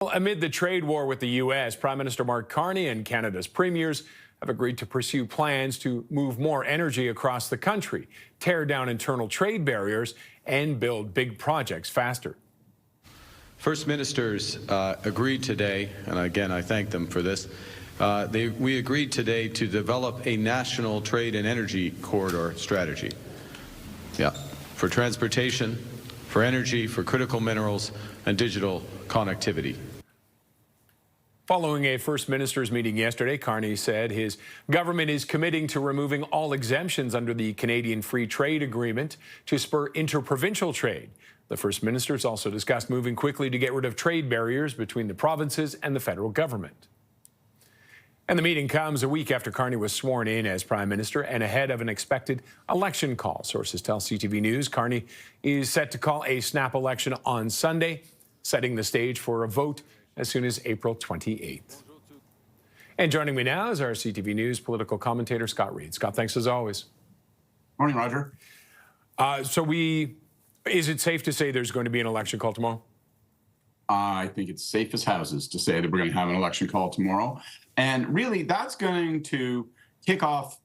Well, amid the trade war with the U.S., Prime Minister Mark Carney and Canada's premiers have agreed to pursue plans to move more energy across the country, tear down internal trade barriers, and build big projects faster. First Ministers agreed today, and again I thank them for this, we agreed today to develop a national trade and energy corridor strategy. For transportation, for energy, for critical minerals, and digital connectivity. Following a First Minister's meeting yesterday, Carney said his government is committing to removing all exemptions under the Canadian Free Trade Agreement to spur interprovincial trade. The First Ministers also discussed moving quickly to get rid of trade barriers between the provinces and the federal government. And the meeting comes a week after Carney was sworn in as Prime Minister and ahead of an expected election call. Sources tell CTV News Carney is set to call a snap election on Sunday, setting the stage for a vote as soon as April 28th. And joining me now is our CTV News political commentator, Scott Reid. Scott, thanks as always. Morning, Roger. Is it safe to say there's going to be an election call tomorrow? I think it's safe as houses to say that we're going to have an election call tomorrow. And really, that's going to kick off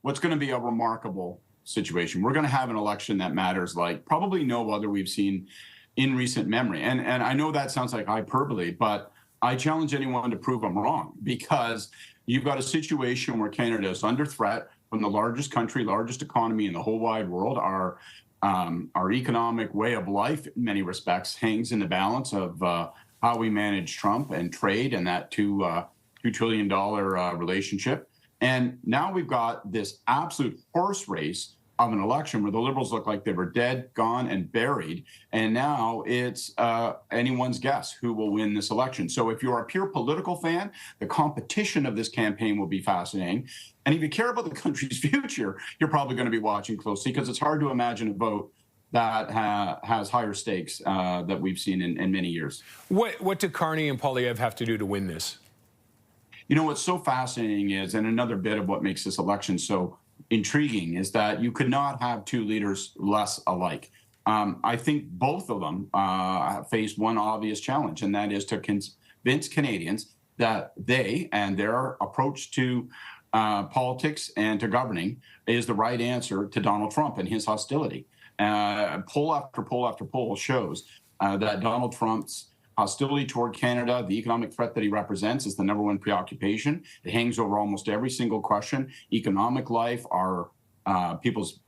what's going to be a remarkable situation. We're going to have an election that matters like probably no other we've seen in recent memory. And I know that sounds like hyperbole, but I challenge anyone to prove I'm wrong, because you've got a situation where Canada is under threat from the largest country, largest economy in the whole wide world. Our economic way of life, in many respects, hangs in the balance of how we manage Trump and trade and that $2 trillion relationship. And now we've got this absolute horse race of an election where the Liberals look like they were dead, gone, and buried. And now it's anyone's guess who will win this election. So if you're a pure political fan, the competition of this campaign will be fascinating. And if you care about the country's future, you're probably going to be watching closely, because it's hard to imagine a vote that has higher stakes that we've seen in many years. What do Carney and Poilievre have to do to win this? You know, what's so fascinating is, and another bit of what makes this election so intriguing, is that you could not have two leaders less alike. I think both of them face one obvious challenge, and that is to convince Canadians that they and their approach to politics and to governing is the right answer to Donald Trump and his hostility. Poll after poll after poll shows that Donald Trump's hostility toward Canada, the economic threat that he represents, is the #1 preoccupation. It hangs over almost every single question. Economic life, our people's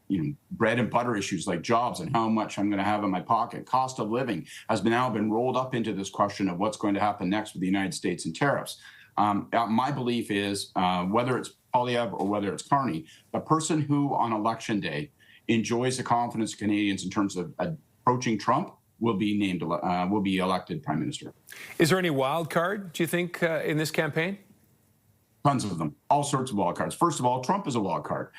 bread and butter issues like jobs and how much I'm going to have in my pocket. Cost of living has now been rolled up into this question of what's going to happen next with the United States and tariffs. My belief is, whether it's Poilievre or whether it's Carney, the person who on election day enjoys the confidence of Canadians in terms of approaching Trump will be elected Prime Minister. Is there any wild card, do you think, in this campaign? Tons of them, all sorts of wild cards. First of all, Trump is a wild card.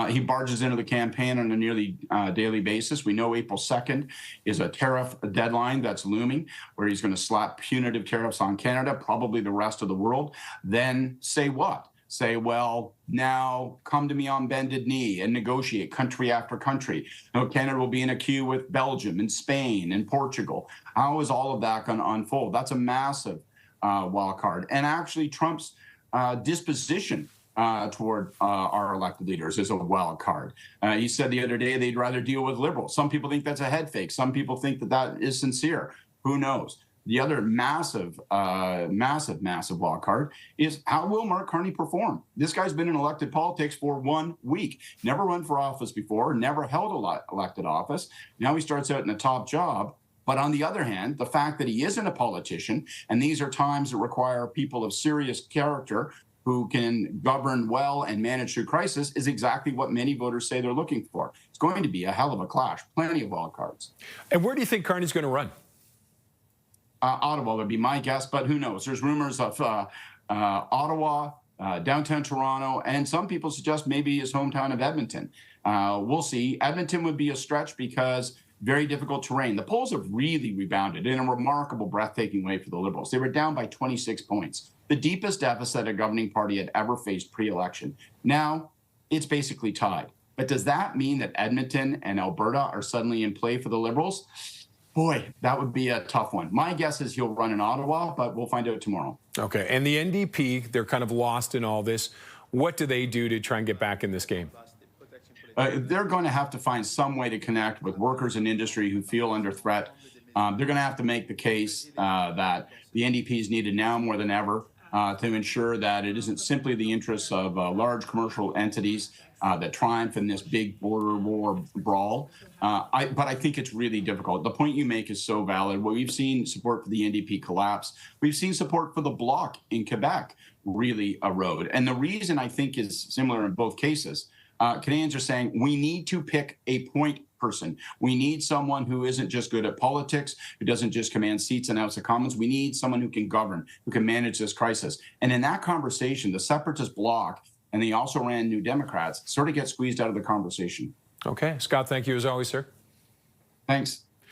He barges into the campaign on a nearly daily basis. We know April 2nd is a tariff deadline that's looming, where he's going to slap punitive tariffs on Canada, probably the rest of the world. Then say what? Say, well, now come to me on bended knee and negotiate country after country. Canada will be in a queue with Belgium and Spain and Portugal. How is all of that going to unfold? That's a massive wild card. And actually, Trump's disposition toward our elected leaders is a wild card. He said the other day they'd rather deal with Liberals. Some people think that's a head fake. Some people think that that is sincere. Who knows? The other massive wild card is, how will Mark Carney perform? This guy's been in elected politics for 1 week, never run for office before, never held elected office. Now he starts out in a top job. But on the other hand, the fact that he isn't a politician, and these are times that require people of serious character who can govern well and manage through crisis, is exactly what many voters say they're looking for. It's going to be a hell of a clash, plenty of wild cards. And where do you think Carney's going to run? Ottawa would be my guess, but who knows? There's rumors of Ottawa, downtown Toronto, and some people suggest maybe his hometown of Edmonton. We'll see. Edmonton would be a stretch because very difficult terrain. The polls have really rebounded in a remarkable, breathtaking way for the Liberals. They were down by 26 points, the deepest deficit a governing party had ever faced pre-election. Now it's basically tied. But does that mean that Edmonton and Alberta are suddenly in play for the Liberals? Boy, that would be a tough one. My guess is he'll run in Ottawa, but we'll find out tomorrow. Okay, and the NDP, they're kind of lost in all this. What do they do to try and get back in this game? They're going to have to find some way to connect with workers in industry who feel under threat. They're going to have to make the case that the NDP is needed now more than ever to ensure that it isn't simply the interests of large commercial entities that triumph in this big border war brawl. But I think it's really difficult. The point you make is so valid. Well, we've seen support for the NDP collapse. We've seen support for the Bloc in Quebec really erode. And the reason I think is similar in both cases. Canadians are saying we need to pick a point person. We need someone who isn't just good at politics, who doesn't just command seats in House of Commons. We need someone who can govern, who can manage this crisis. And in that conversation, the separatist Bloc, and they also ran New Democrats, sort of get squeezed out of the conversation. Okay, Scott, thank you as always, sir. Thanks.